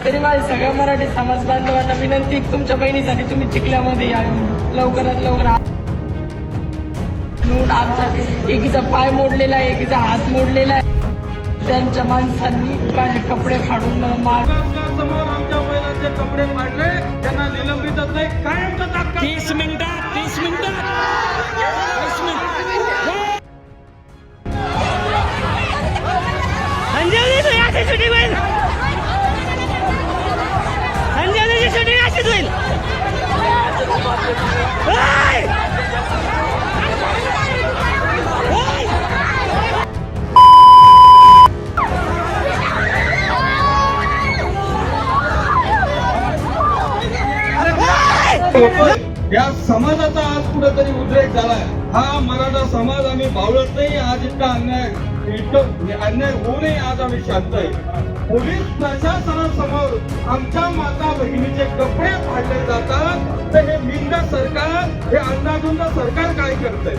तरी माझ्या सगळ्या मराठी समाज बांधवांना विनंती, तुमच्या बहिणीसाठी तुम्ही चिखल्यामध्ये या, लवकरात लवकर. आमचा एकीचा पाय मोडलेला आहे, एकीचा हात मोडलेला आहे. त्यांच्या माणसांनी माझे कपडे फाडून मार. समोर आमच्या महिलांचे कपडे फाडले, त्यांना निलंबित नाही, कायमचा तात्काळ 30 मिनिटात 30 मिनिटात या समाजाचा आज कुठेतरी उद्रेक झालाय. हा मराठा समाज आम्ही बावळत नाही. आज इतका अन्याय होऊनही आज आम्ही शांत आहे. पोलीस प्रशासनासमोर आमच्या माता भगिनीचे कपडे फाडले जातात, तर हे मिंद सरकार, हे अंदाधुंद सरकार काय करतंय?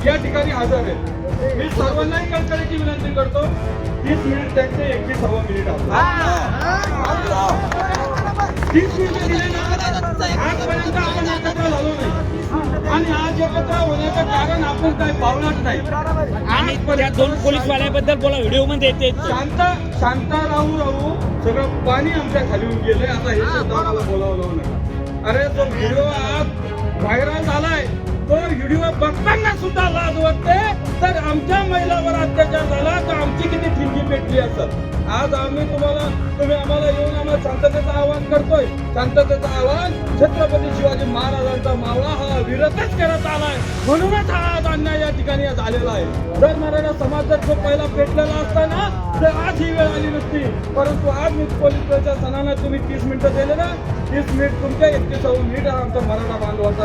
या ठिकाणी हजर आहेत. मी सर्वांनाही कळकळीची विनंती करतो, 30 मिनिट त्यांचे 31 मिनिट आपलं 30 मिनिट दिले ना. आजपर्यंत आपण एकत्र झालो नाही आणि आज एकत्र होण्याचं कारण आपण काही पावलंच नाही. आणि त्या 2 पोलीसवाल्याबद्दल बोला, व्हिडिओ मध्ये येते. शांत राहू सगळं पाणी आमच्या खाली येऊन गेलंय. आता हे सुद्धा मला बोलावलं नाही. अरे तो व्हिडिओ आज व्हायरल झालाय, तो व्हिडिओ बघताना सुद्धा लाज वाटते. तर आमच्या महिलावर अत्याचार झाला तर आमची किती ठिणगी पेटली असत. आज तुम्ही आम्हाला येऊन आम्हाला शांततेचं आवाहन करतोय. शांततेचं आवाहन छत्रपती शिवाजी महाराजांचा मावळा हा विरतच करत आलाय, म्हणूनच हा आज अन्याय या ठिकाणी झालेला आहे. जर मराठा समाज जर तो पहिला पेटलेला असता ना, तर आज ही वेळ आली नसती. परंतु आज मी पोलीस प्रशासनानं तुम्ही 30 मिनिटं दिले ना, 30 मिनिट तुमच्या 31 मिनिट आमचा मराठा बांधवाचा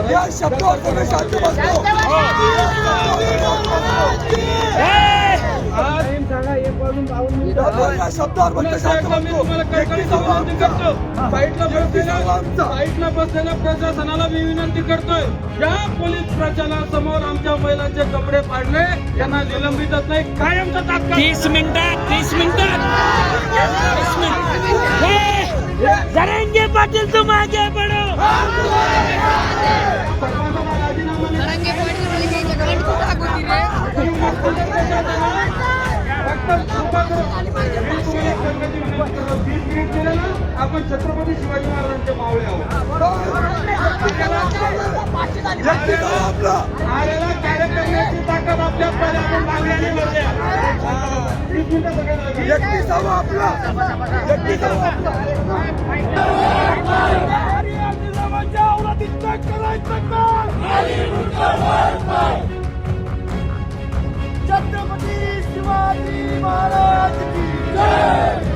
साईडला बसलेल्या प्रशासनाला मी विनंती करतोय, ज्या पोलीस प्रशासनासमोर आमच्या महिलांचे कपडे फाडले त्यांना निलंबितच नाही, कायमचा तात्काळ 30 मिनिटात 30 मिनिटात जरांगे पाटील तुम आगे बढ़ो. आपण छत्रपती शिवाजी महाराजांचे मावळे आहोत. आलेला कार्यक्रमाची ताकद आपल्या आपण मागण्याने भरल्या. छत्रपती शिवाजी महाराज की जय.